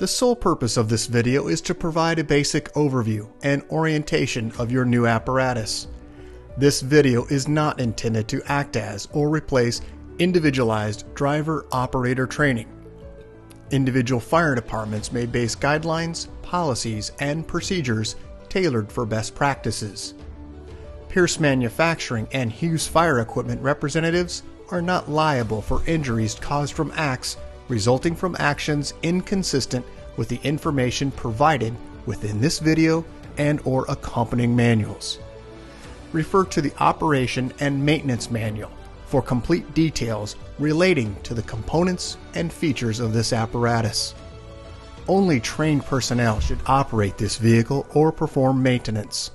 The sole purpose of this video is to provide a basic overview and orientation of your new apparatus. This video is not intended to act as or replace individualized driver-operator training. Individual fire departments may base guidelines, policies, and procedures tailored for best practices. Pierce Manufacturing and Hughes Fire Equipment representatives are not liable for injuries caused from acts resulting from actions inconsistent with the information provided within this video and/or accompanying manuals. Refer to the Operation and Maintenance Manual for complete details relating to the components and features of this apparatus. Only trained personnel should operate this vehicle or perform maintenance.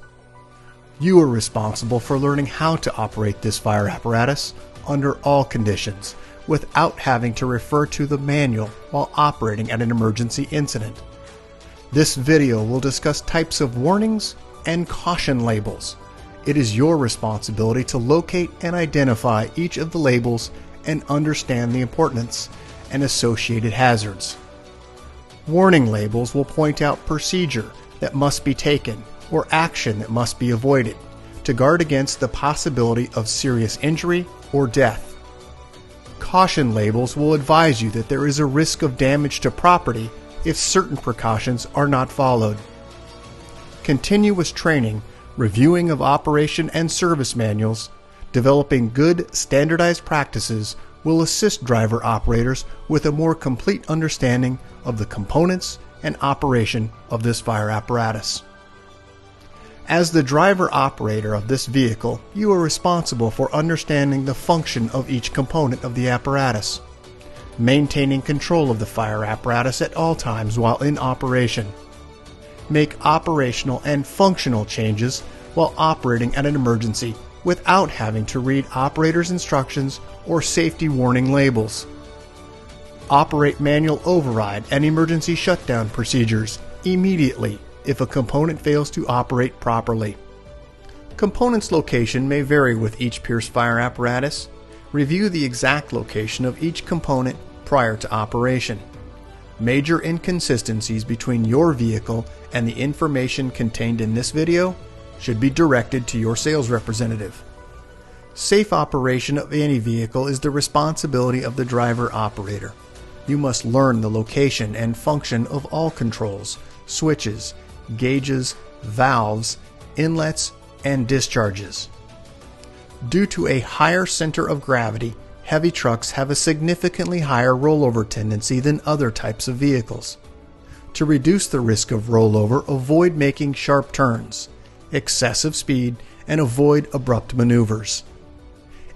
You are responsible for learning how to operate this fire apparatus under all conditions without having to refer to the manual while operating at an emergency incident. This video will discuss types of warnings and caution labels. It is your responsibility to locate and identify each of the labels and understand the importance and associated hazards. Warning labels will point out procedure that must be taken or action that must be avoided to guard against the possibility of serious injury or death. Caution labels will advise you that there is a risk of damage to property if certain precautions are not followed. Continuous training, reviewing of operation and service manuals, developing good standardized practices will assist driver operators with a more complete understanding of the components and operation of this fire apparatus. As the driver operator of this vehicle, you are responsible for understanding the function of each component of the apparatus, maintaining control of the fire apparatus at all times while in operation. Make operational and functional changes while operating at an emergency without having to read operator's instructions or safety warning labels. Operate manual override and emergency shutdown procedures immediately if a component fails to operate properly. Components location may vary with each Pierce fire apparatus. Review the exact location of each component prior to operation. Major inconsistencies between your vehicle and the information contained in this video should be directed to your sales representative. Safe operation of any vehicle is the responsibility of the driver operator. You must learn the location and function of all controls, switches, gauges, valves, inlets, and discharges. Due to a higher center of gravity, heavy trucks have a significantly higher rollover tendency than other types of vehicles. To reduce the risk of rollover, avoid making sharp turns, excessive speed, and avoid abrupt maneuvers.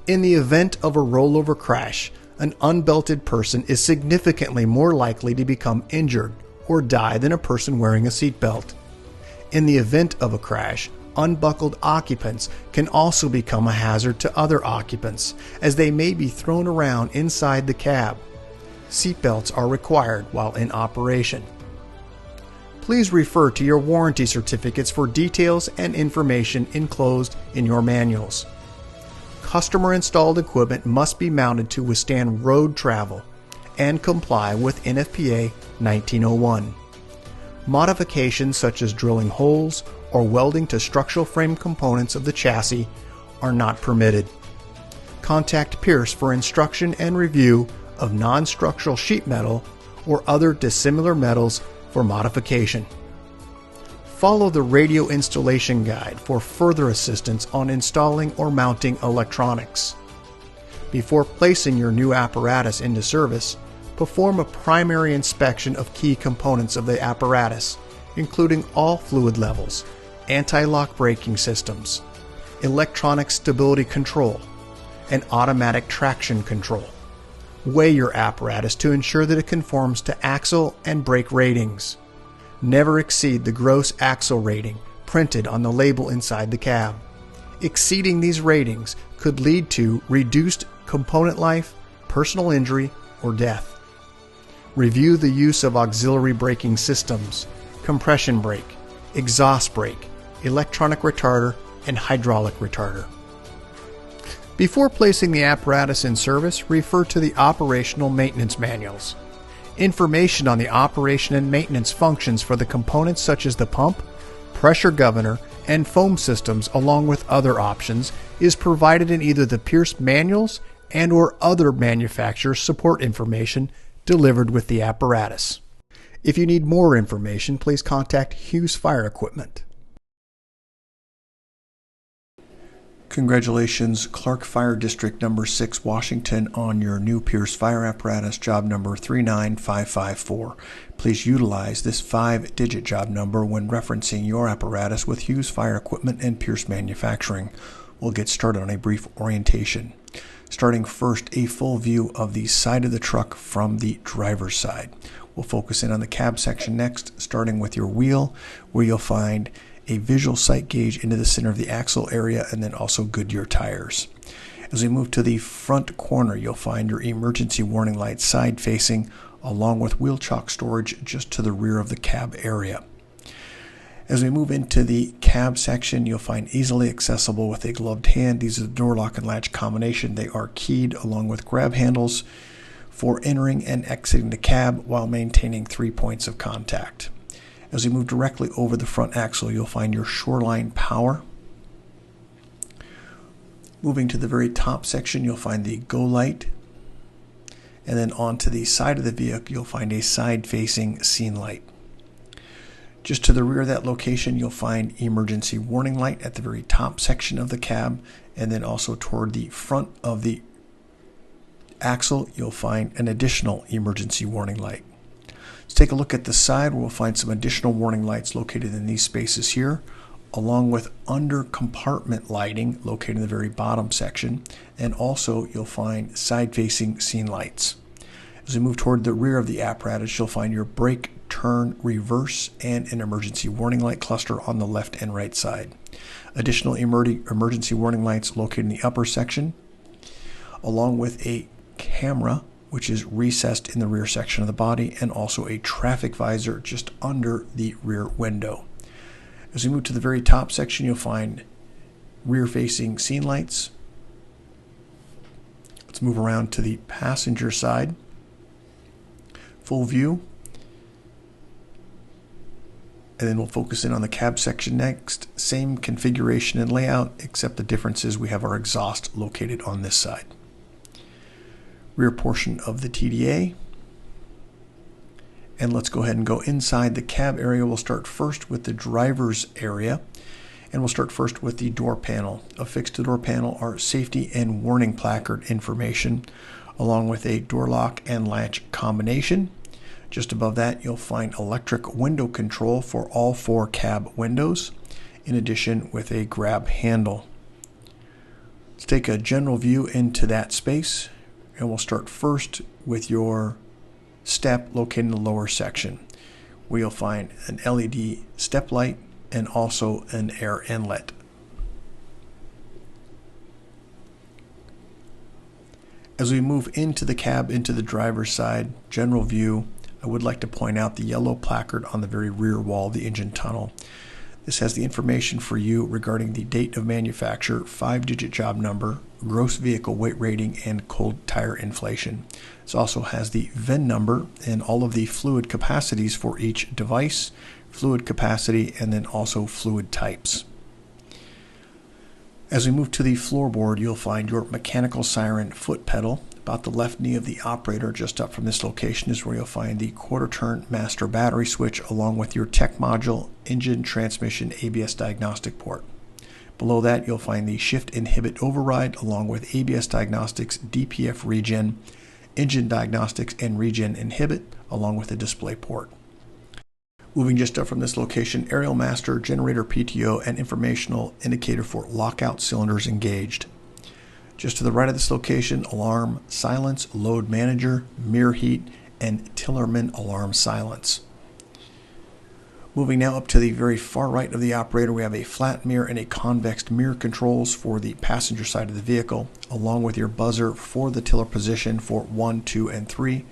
In the event of a rollover crash, an unbelted person is significantly more likely to become injured or die than a person wearing a seatbelt. In the event of a crash, unbuckled occupants can also become a hazard to other occupants, as they may be thrown around inside the cab. Seatbelts are required while in operation. Please refer to your warranty certificates for details and information enclosed in your manuals. Customer-installed equipment must be mounted to withstand road travel and comply with NFPA 1901. Modifications such as drilling holes or welding to structural frame components of the chassis are not permitted. Contact Pierce for instruction and review of non-structural sheet metal or other dissimilar metals for modification. Follow the radio installation guide for further assistance on installing or mounting electronics. Before placing your new apparatus into service, perform a primary inspection of key components of the apparatus, including all fluid levels, anti-lock braking systems, electronic stability control, and automatic traction control. Weigh your apparatus to ensure that it conforms to axle and brake ratings. Never exceed the gross axle rating printed on the label inside the cab. Exceeding these ratings could lead to reduced component life, personal injury, or death. Review the use of auxiliary braking systems, compression brake, exhaust brake, electronic retarder, and hydraulic retarder. Before placing the apparatus in service, refer to the operational maintenance manuals. Information on the operation and maintenance functions for the components such as the pump, pressure governor, and foam systems, along with other options, is provided in either the Pierce manuals and/or other manufacturer support information delivered with the apparatus. If you need more information, please contact Hughes Fire Equipment. Congratulations, Clark Fire District Number 6, Washington, on your new Pierce fire apparatus, job number 39554. Please utilize this 5-digit job number when referencing your apparatus with Hughes Fire Equipment and Pierce Manufacturing. We'll get started on a brief orientation. Starting first, a full view of the side of the truck from the driver's side. We'll focus in on the cab section next, starting with your wheel, where you'll find a visual sight gauge into the center of the axle area, and then also Goodyear tires. As we move to the front corner, you'll find your emergency warning light side facing, along with wheel chock storage just to the rear of the cab area. As we move into the cab section, you'll find easily accessible with a gloved hand. These are the door lock and latch combination. They are keyed along with grab handles for entering and exiting the cab while maintaining 3 points of contact. As we move directly over the front axle, you'll find your Shoreline power. Moving to the very top section, you'll find the Go light. And then onto the side of the vehicle, you'll find a side-facing scene light. Just to the rear of that location, you'll find emergency warning light at the very top section of the cab. And then also toward the front of the axle, you'll find an additional emergency warning light. Let's take a look at the side, where we'll find some additional warning lights located in these spaces here, along with under compartment lighting located in the very bottom section, and also you'll find side-facing scene lights. As we move toward the rear of the apparatus, you'll find your brake, turn, reverse, and an emergency warning light cluster on the left and right side. Additional emergency warning lights located in the upper section, along with a camera which is recessed in the rear section of the body, and also a traffic visor just under the rear window. As we move to the very top section, you'll find rear-facing scene lights. Let's move around to the passenger side. Full view. And then we'll focus in on the cab section next. Same configuration and layout, except the difference is we have our exhaust located on this side. Rear portion of the TDA. And let's go ahead and go inside the cab area. We'll start first with the driver's area, and we'll start first with the door panel. Affixed to the door panel are safety and warning placard information, along with a door lock and latch combination. Just above that, you'll find electric window control for all 4 cab windows, in addition with a grab handle. Let's take a general view into that space. And we'll start first with your step located in the lower section, where you'll find an LED step light and also an air inlet. As we move into the cab, into the driver's side, general view, I would like to point out the yellow placard on the very rear wall of the engine tunnel. This has the information for you regarding the date of manufacture, 5-digit job number, gross vehicle weight rating, and cold tire inflation. This also has the VIN number and all of the fluid capacities for each device, fluid capacity, and then also fluid types. As we move to the floorboard, you'll find your mechanical siren foot pedal. About the left knee of the operator, just up from this location, is where you'll find the quarter-turn master battery switch, along with your tech module, engine, transmission, ABS diagnostic port. Below that, you'll find the shift inhibit override, along with ABS diagnostics, DPF regen, engine diagnostics, and regen inhibit, along with the display port. Moving just up from this location, aerial master, generator PTO, and informational indicator for lockout cylinders engaged. Just to the right of this location, alarm silence, load manager, mirror heat, and Tillerman alarm silence. Moving now up to the very far right of the operator, we have a flat mirror and a convex mirror controls for the passenger side of the vehicle, along with your buzzer for the tiller position for 1, 2, and 3.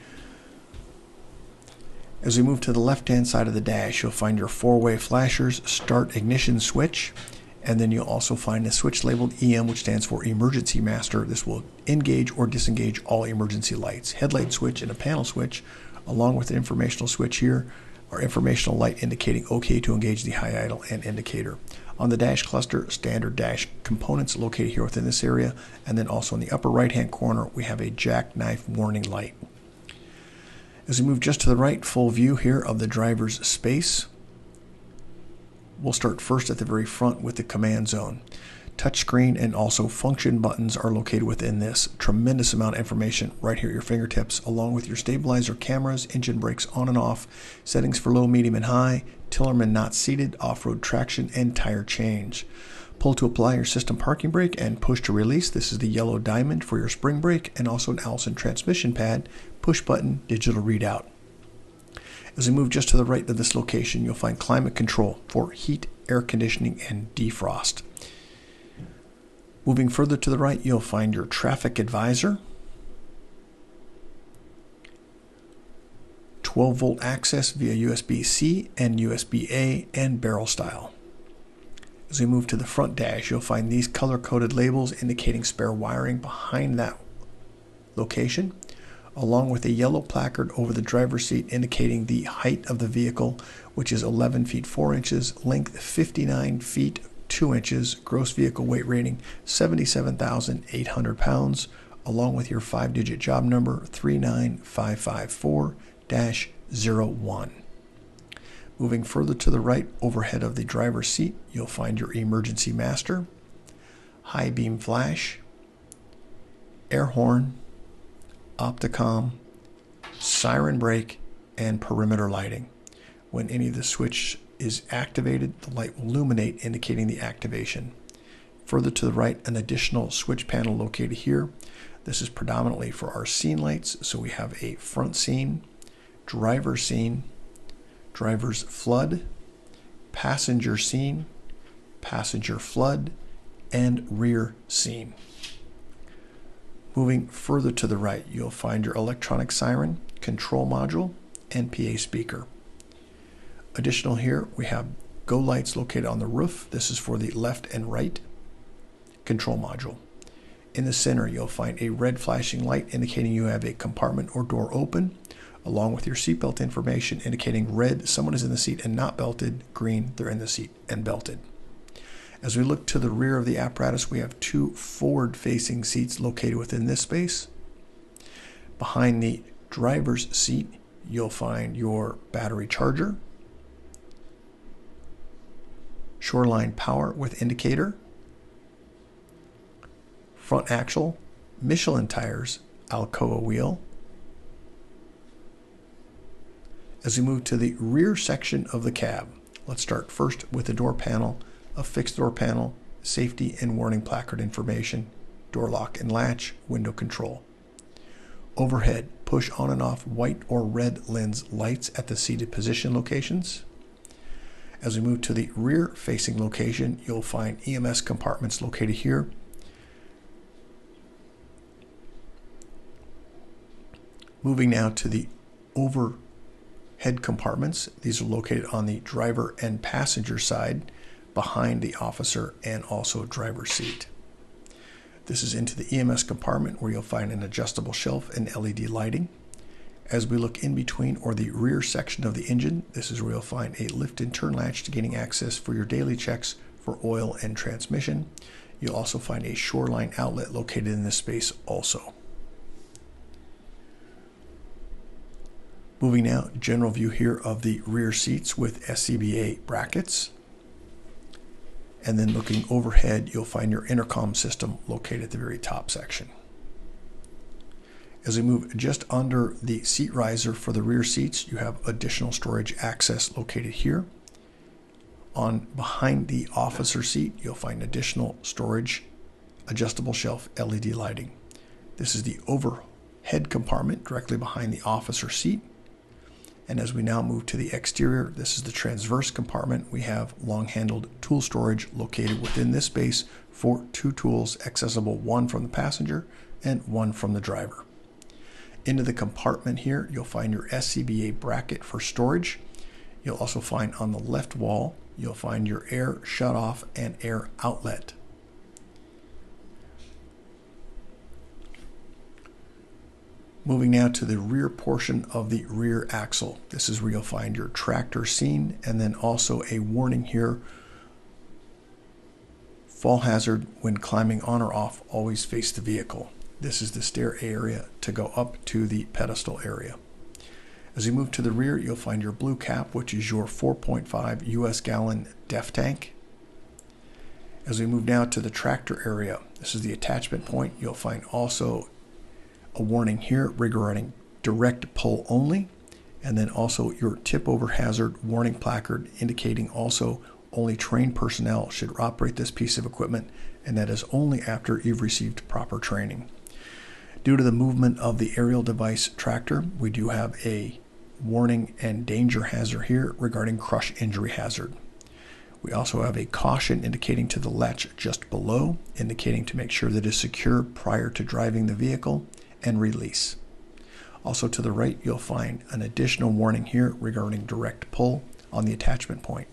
As we move to the left-hand side of the dash, you'll find your 4-way flashers, start ignition switch, and then you'll also find a switch labeled EM, which stands for Emergency Master. This will engage or disengage all emergency lights. Headlight switch and a panel switch, along with the informational switch here, our informational light indicating OK to engage the high idle and indicator. On the dash cluster, standard dash components located here within this area, and then also in the upper right hand corner we have a jackknife warning light. As we move just to the right, full view here of the driver's space. We'll start first at the very front with the command zone. Touchscreen and also function buttons are located within this. Tremendous amount of information right here at your fingertips, along with your stabilizer, cameras, engine brakes on and off, settings for low, medium, and high, Tillerman not seated, off-road traction, and tire change. Pull to apply your system parking brake and push to release. This is the yellow diamond for your spring brake, and also an Allison transmission pad, push button, digital readout. As we move just to the right of this location, you'll find climate control for heat, air conditioning, and defrost. Moving further to the right, you'll find your traffic advisor, 12-volt access via USB-C and USB-A, and barrel style. As we move to the front dash, you'll find these color-coded labels indicating spare wiring behind that location, along with a yellow placard over the driver's seat indicating the height of the vehicle, which is 11 feet 4 inches, length 59 feet 2 inches, gross vehicle weight rating 77,800 pounds, along with your 5-digit job number 39554-01. Moving further to the right, overhead of the driver's seat, you'll find your emergency master, high beam flash, air horn, Opticom, siren brake, and perimeter lighting. When any of the switch is activated, the light will illuminate, indicating the activation. Further to the right, an additional switch panel located here. This is predominantly for our scene lights, so we have a front scene, driver's flood, passenger scene, passenger flood, and rear scene. Moving further to the right, you'll find your electronic siren, control module, and PA speaker. Additional here, we have go lights located on the roof. This is for the left and right control module. In the center, you'll find a red flashing light indicating you have a compartment or door open, along with your seatbelt information indicating red, someone is in the seat and not belted, green, they're in the seat and belted. As we look to the rear of the apparatus, we have 2 forward-facing seats located within this space. Behind the driver's seat, you'll find your battery charger, Shoreline power with indicator, front axle, Michelin tires, Alcoa wheel. As we move to the rear section of the cab, let's start first with the door panel, a fixed door panel, safety and warning placard information, door lock and latch, window control. Overhead, push on and off white or red lens lights at the seated position locations. As we move to the rear facing location, you'll find EMS compartments located here. Moving now to the overhead compartments. These are located on the driver and passenger side, behind the officer and also driver's seat. This is into the EMS compartment where you'll find an adjustable shelf and LED lighting. As we look in between or the rear section of the engine, this is where you'll find a lift and turn latch to gaining access for your daily checks for oil and transmission. You'll also find a Shoreline outlet located in this space also. Moving now, general view here of the rear seats with SCBA brackets. And then looking overhead, you'll find your intercom system located at the very top section. As we move just under the seat riser for the rear seats, you have additional storage access located here. On behind the officer seat, you'll find additional storage, adjustable shelf, LED lighting. This is the overhead compartment directly behind the officer seat. And as we now move to the exterior, this is the transverse compartment. We have long-handled tool storage located within this space for 2 tools, accessible, one from the passenger and one from the driver. Into the compartment here, you'll find your SCBA bracket for storage. You'll also find on the left wall, you'll find your air shutoff and air outlet. Moving now to the rear portion of the rear axle. This is where you'll find your tractor scene and then also a warning here. Fall hazard when climbing on or off, always face the vehicle. This is the stair area to go up to the pedestal area. As you move to the rear, you'll find your blue cap, which is your 4.5 US gallon DEF tank. As we move now to the tractor area, this is the attachment point. You'll find also a warning here regarding direct pull only, and then also your tip over hazard warning placard indicating also only trained personnel should operate this piece of equipment, and that is only after you've received proper training. Due to the movement of the aerial device tractor, we do have a warning and danger hazard here regarding crush injury hazard. We also have a caution indicating to the latch just below, indicating to make sure that it is secure prior to driving the vehicle, and release. Also to the right, you'll find an additional warning here regarding direct pull on the attachment point.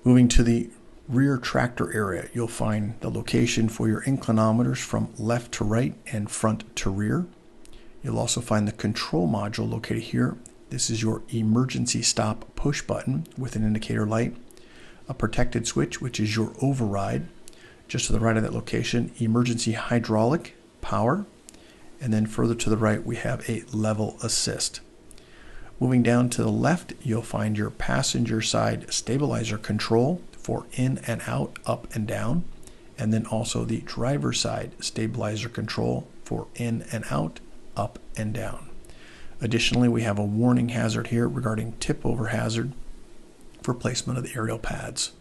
Moving to the rear tractor area, you'll find the location for your inclinometers from left to right and front to rear. You'll also find the control module located here. This is your emergency stop push button with an indicator light, a protected switch, which is your override. Just to the right of that location, emergency hydraulic power, and then further to the right we have a level assist. Moving down to the left, you'll find your passenger side stabilizer control for in and out, up and down, and then also the driver side stabilizer control for in and out, up and down. Additionally, we have a warning hazard here regarding tip over hazard for placement of the aerial pads.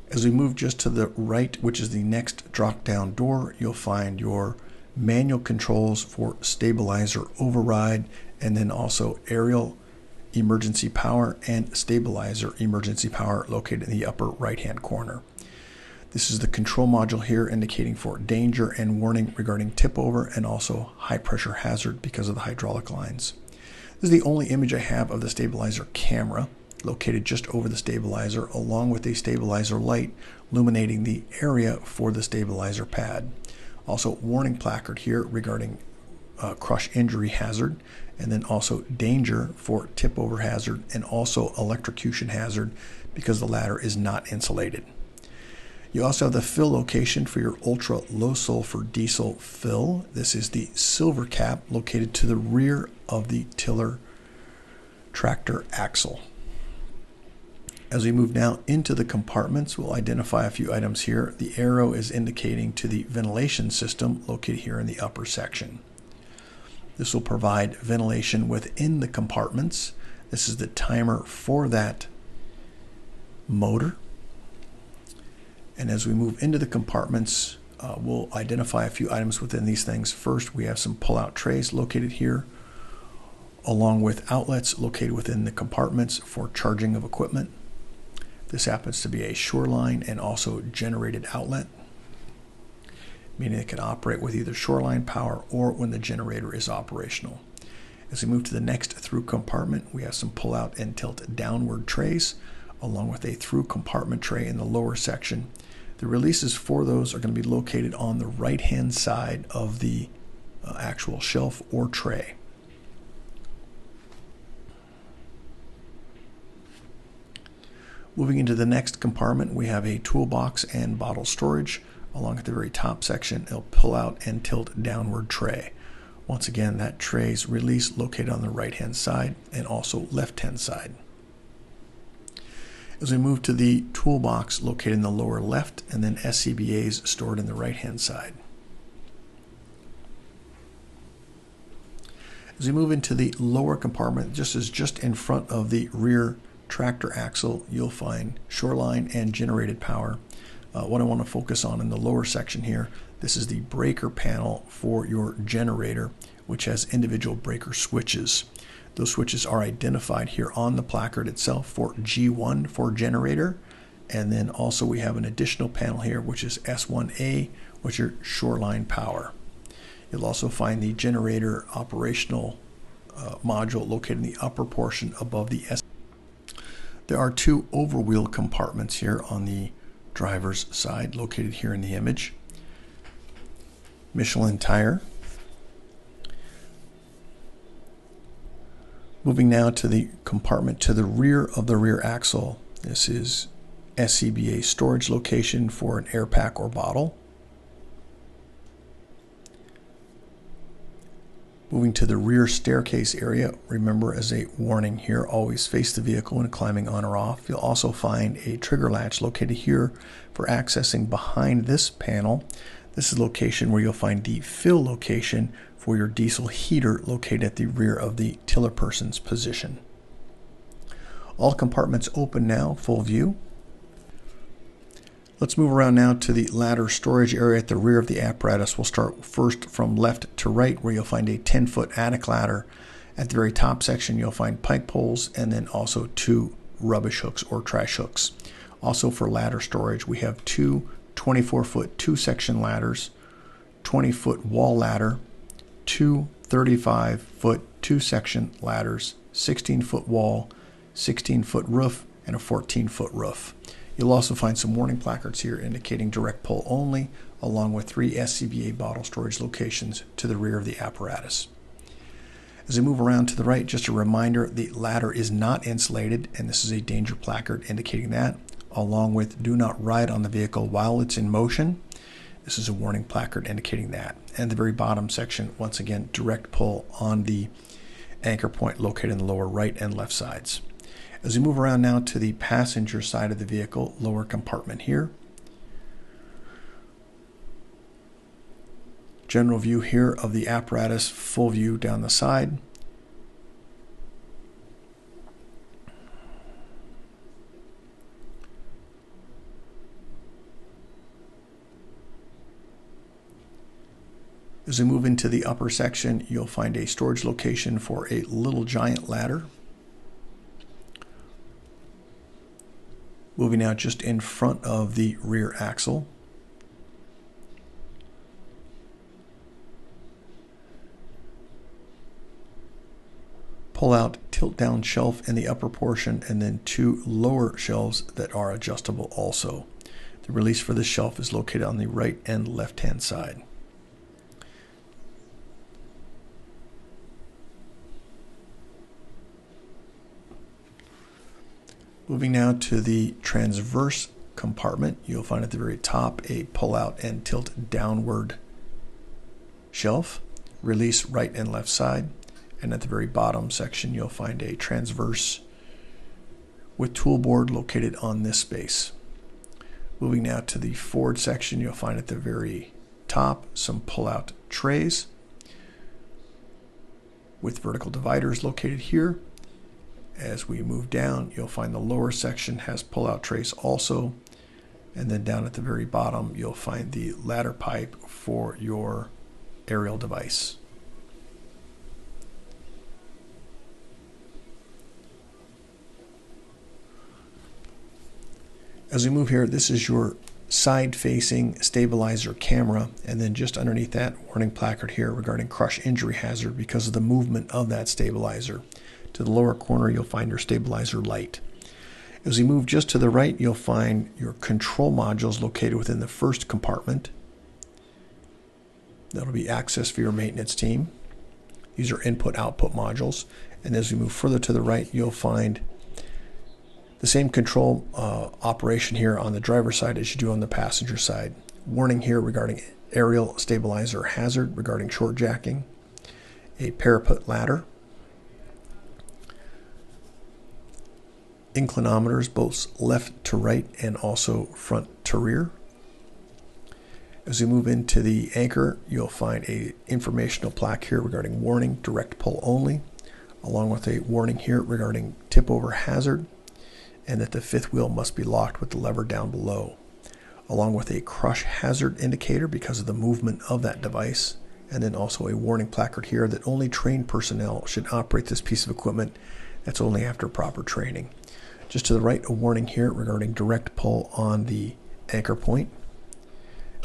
As we move just to the right, which is the next drop down door, you'll find your manual controls for stabilizer override, and then also aerial emergency power and stabilizer emergency power located in the upper right hand corner. This is the control module here indicating for danger and warning regarding tip over and also high pressure hazard because of the hydraulic lines. This is the only image I have of the stabilizer camera located just over the stabilizer, along with a stabilizer light illuminating the area for the stabilizer pad. Also warning placard here regarding crush injury hazard, and then also danger for tip over hazard and also electrocution hazard because the latter is not insulated. You also have the fill location for your ultra low sulfur diesel fill. This is the silver cap located to the rear of the tiller tractor axle. As we move now into the compartments, we'll identify a few items here. The arrow is indicating to the ventilation system located here in the upper section. This will provide ventilation within the compartments. This is the timer for that motor. And as we move into the compartments, we'll identify a few items within these things. First, we have some pull-out trays located here, along with outlets located within the compartments for charging of equipment. This happens to be a shoreline and also generated outlet, meaning it can operate with either shoreline power or when the generator is operational. As we move to the next through compartment, we have some pull-out and tilt downward trays, along with a through compartment tray in the lower section. The releases for those are going to be located on the right-hand side of the actual shelf or tray. Moving into the next compartment, we have a toolbox and bottle storage. Along at the very top section, it'll pull out and tilt downward tray. Once again, that tray's release located on the right-hand side and also left-hand side. As we move to the toolbox located in the lower left, and then SCBAs stored in the right-hand side. As we move into the lower compartment, just in front of the rear tractor axle, you'll find shoreline and generated power. What I want to focus on in the lower section here, this is the breaker panel for your generator, which has individual breaker switches. Those switches are identified here on the placard itself for G1 for generator, and then also we have an additional panel here which is S1A, which is your shoreline power. You'll also find the generator operational module located in the upper portion above the S. There are two overwheel compartments here on the driver's side located here in the image. Michelin tire. Moving now to the compartment to the rear of the rear axle. This is SCBA storage location for an air pack or bottle. Moving to the rear staircase area, remember as a warning here, always face the vehicle when climbing on or off. You'll also find a trigger latch located here for accessing behind this panel. This is the location where you'll find the fill location for your diesel heater located at the rear of the tiller person's position. All compartments open now, full view. Let's move around now to the ladder storage area at the rear of the apparatus. We'll start first from left to right, where you'll find a 10-foot attic ladder. At the very top section, you'll find pike poles and then also 2 rubbish hooks or trash hooks. Also for ladder storage, we have 2 24-foot 2-section ladders, 20-foot wall ladder, 2 35-foot 2-section ladders, 16-foot wall, 16-foot roof, and a 14-foot roof. You'll also find some warning placards here indicating direct pull only, along with 3 SCBA bottle storage locations to the rear of the apparatus. As we move around to the right, just a reminder, the ladder is not insulated, and this is a danger placard indicating that, along with do not ride on the vehicle while it's in motion. This is a warning placard indicating that. And the very bottom section, once again, direct pull on the anchor point located in the lower right and left sides. As we move around now to the passenger side of the vehicle, lower compartment here. General view here of the apparatus, full view down the side. As we move into the upper section, you'll find a storage location for a Little Giant ladder. Moving now just in front of the rear axle. Pull out tilt down shelf in the upper portion, and then 2 lower shelves that are adjustable also. The release for this shelf is located on the right and left hand side. Moving now to the transverse compartment, you'll find at the very top a pull out and tilt downward shelf, release right and left side, and at the very bottom section you'll find a transverse with tool board located on this space. Moving now to the forward section, you'll find at the very top some pull out trays with vertical dividers located here. As we move down, you'll find the lower section has pull-out trays also, and then down at the very bottom you'll find the ladder pipe for your aerial device. As we move here, this is your side-facing stabilizer camera, and then just underneath that, warning placard here regarding crush injury hazard because of the movement of that stabilizer. To the lower corner, you'll find your stabilizer light. As we move just to the right, you'll find your control modules located within the first compartment. That'll be access for your maintenance team. These are input-output modules. And as we move further to the right, you'll find the same control operation here on the driver's side as you do on the passenger side. Warning here regarding aerial stabilizer hazard regarding short jacking. A parapet ladder. Inclinometers both left to right and also front to rear. As we move into the anchor, you'll find a informational plaque here regarding warning direct pull only, along with a warning here regarding tip over hazard, and that the fifth wheel must be locked with the lever down below, along with a crush hazard indicator because of the movement of that device, and then also a warning placard here that only trained personnel should operate this piece of equipment. That's only after proper training. Just to the right, a warning here regarding direct pull on the anchor point.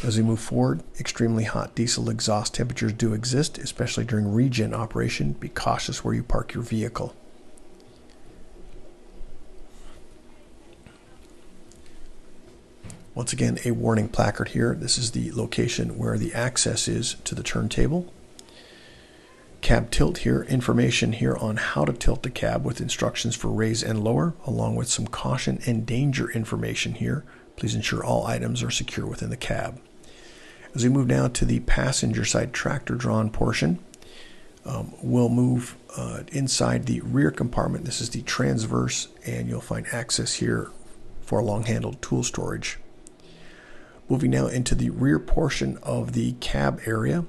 As we move forward, extremely hot diesel exhaust temperatures do exist, especially during regen operation. Be cautious where you park your vehicle. Once again, a warning placard here. This is the location where the access is to the turntable. Cab tilt here, information here on how to tilt the cab with instructions for raise and lower, along with some caution and danger information here. Please ensure all items are secure within the cab. As we move now to the passenger side tractor drawn portion, we'll move inside the rear compartment. This is the transverse, and you'll find access here for long-handled tool storage. Moving now into the rear portion of the cab area,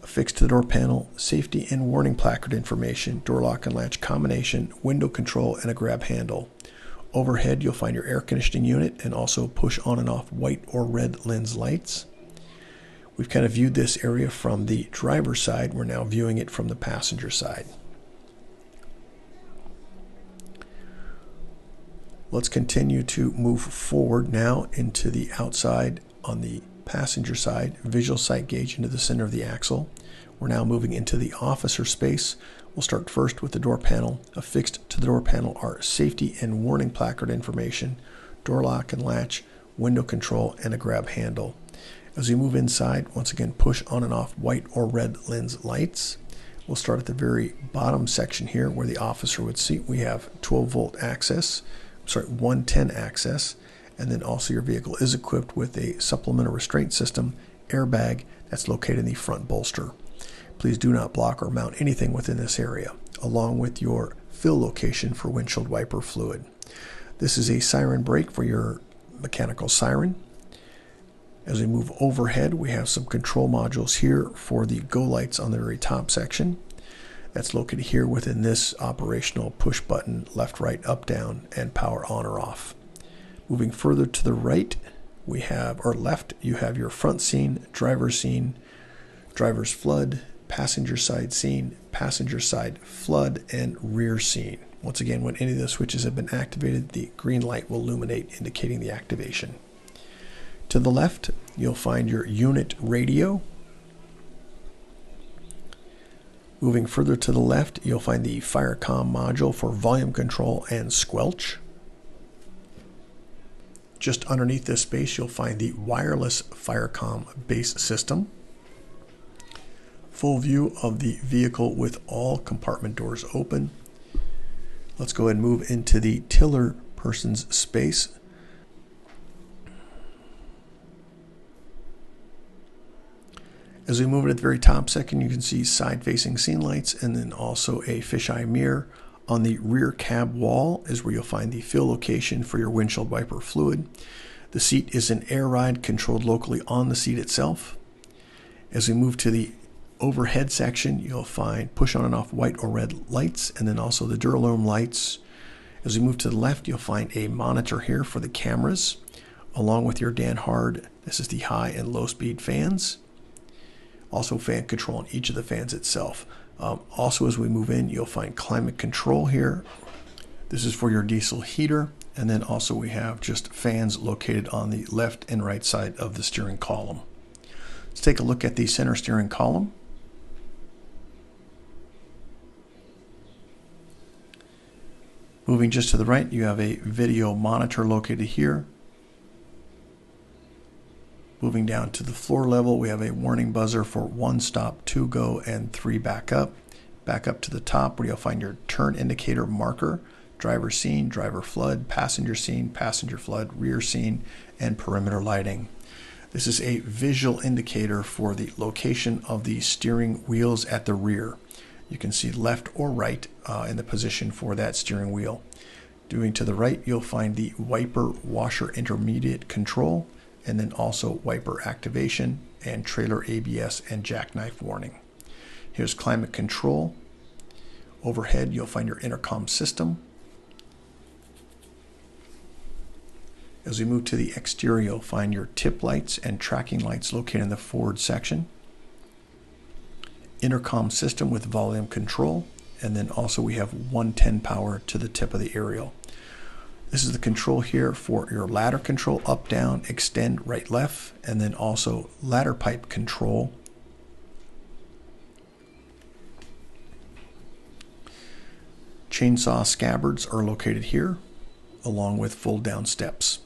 affixed to the door panel, safety and warning placard information, door lock and latch combination, window control, and a grab handle. Overhead, you'll find your air conditioning unit and also push on and off white or red lens lights. We've kind of viewed this area from the driver's side. We're now viewing it from the passenger side. Let's continue to move forward now into the outside on the passenger side. Visual sight gauge into the center of the axle. We're now moving into the officer space. We'll start first with the door panel. Affixed to the door panel are safety and warning placard information, door lock and latch, window control, and a grab handle. As we move inside, once again, push on and off white or red lens lights. We'll start at the very bottom section here where the officer would sit. We have 12-volt access, 110 access, and then also your vehicle is equipped with a supplemental restraint system airbag that's located in the front bolster. Please do not block or mount anything within this area, along with your fill location for windshield wiper fluid. This is a siren brake for your mechanical siren. As we move overhead, we have some control modules here for the go lights on the very top section. That's located here within this operational push button, left, right, up, down, and power on or off. Moving further to the right, we have, or left, you have your front scene, driver's flood, passenger side scene, passenger side flood, and rear scene. Once again, when any of the switches have been activated, the green light will illuminate, indicating the activation. To the left, you'll find your unit radio. Moving further to the left, you'll find the FireCom module for volume control and squelch. Just underneath this space, you'll find the wireless FireCom base system. Full view of the vehicle with all compartment doors open. Let's go ahead and move into the tiller person's space. As we move it at the very top section, you can see side-facing scene lights and then also a fisheye mirror. On the rear cab wall is where you'll find the fill location for your windshield wiper fluid. The seat is an air ride controlled locally on the seat itself. As we move to the overhead section, you'll find push on and off white or red lights and then also the Duralome lights. As we move to the left, you'll find a monitor here for the cameras, along with your Danhard. This is the high and low speed fans. Also fan control on each of the fans itself. Also, as we move in, you'll find climate control here. This is for your diesel heater. And then also we have just fans located on the left and right side of the steering column. Let's take a look at the center steering column. Moving just to the right, you have a video monitor located here. Moving down to the floor level, we have a warning buzzer for 1 stop, 2 go, and 3 back up. Back up to the top where you'll find your turn indicator marker, driver scene, driver flood, passenger scene, passenger flood, rear scene, and perimeter lighting. This is a visual indicator for the location of the steering wheels at the rear. You can see left or right in the position for that steering wheel. Moving to the right, you'll find the wiper washer intermediate control, and then also wiper activation and trailer ABS and jackknife warning. Here's climate control. Overhead, you'll find your intercom system. As we move to the exterior, you'll find your tip lights and tracking lights located in the forward section. Intercom system with volume control, and then also we have 110 power to the tip of the aerial. This is the control here for your ladder control, up, down, extend, right, left, and then also ladder pipe control. Chainsaw scabbards are located here, along with fold down steps.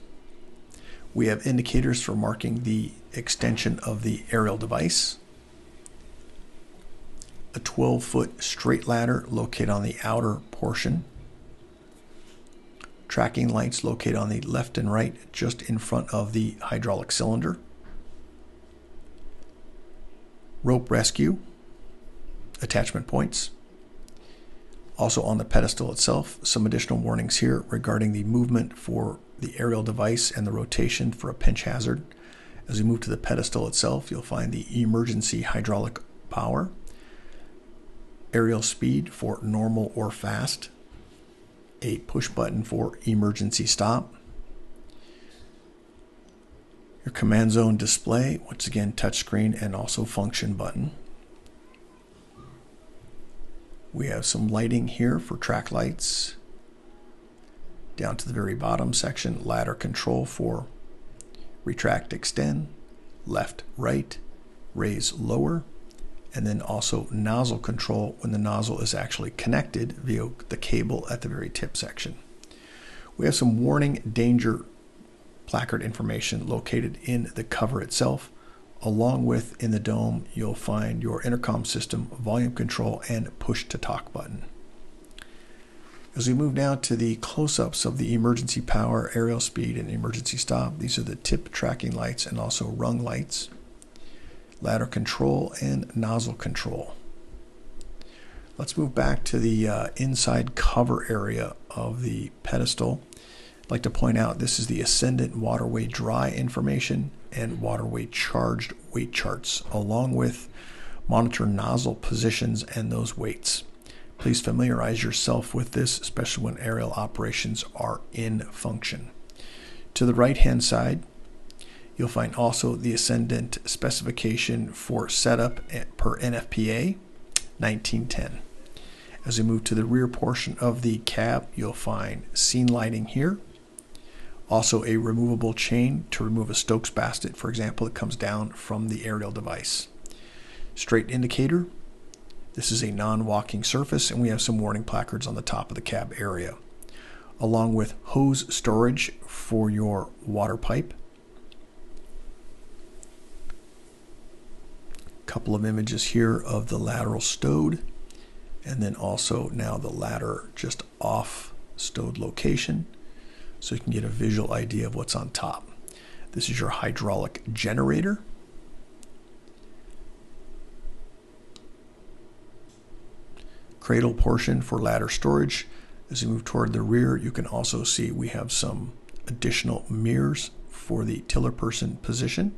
We have indicators for marking the extension of the aerial device. A 12-foot straight ladder located on the outer portion. Tracking lights located on the left and right just in front of the hydraulic cylinder. Rope rescue, attachment points. Also on the pedestal itself, some additional warnings here regarding the movement for the aerial device and the rotation for a pinch hazard. As we move to the pedestal itself, you'll find the emergency hydraulic power, aerial speed for normal or fast, a push button for emergency stop, your command zone display, once again touchscreen and also function button. We have some lighting here for track lights. Down to the very bottom section, ladder control for retract, extend, left, right, raise, lower, and then also nozzle control when the nozzle is actually connected via the cable at the very tip section. We have some warning danger placard information located in the cover itself. Along with in the dome, you'll find your intercom system, volume control, and push to talk button. As we move now to the close-ups of the emergency power, aerial speed, and emergency stop, these are the tip tracking lights and also rung lights, ladder control, and nozzle control. Let's move back to the inside cover area of the pedestal. I'd like to point out this is the ascendant waterway dry information and waterway charged weight charts, along with monitor nozzle positions and those weights. Please familiarize yourself with this, especially when aerial operations are in function. To the right-hand side, you'll find also the ascendant specification for setup per NFPA 1910. As we move to the rear portion of the cab, you'll find scene lighting here. Also a removable chain to remove a Stokes basket, for example, that comes down from the aerial device. Straight indicator. This is a non-walking surface, and we have some warning placards on the top of the cab area, along with hose storage for your water pipe. Couple of images here of the lateral stowed, and then also now the ladder just off stowed location, so you can get a visual idea of what's on top. This is your hydraulic generator. Cradle portion for ladder storage. As you move toward the rear, you can also see we have some additional mirrors for the tiller person position.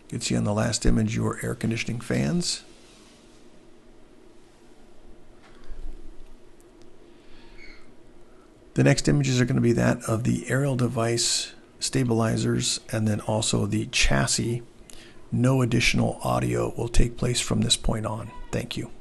You can see on the last image your air conditioning fans. The next images are going to be that of the aerial device stabilizers and then also the chassis. No additional audio will take place from this point on. Thank you.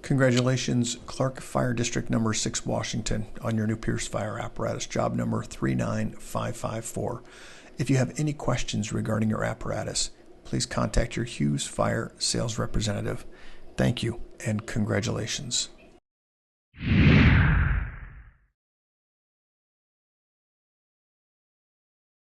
Congratulations, Clark Fire District Number 6, Washington, on your new Pierce Fire apparatus, job number 39554. If you have any questions regarding your apparatus, please contact your Hughes Fire sales representative. Thank you and congratulations.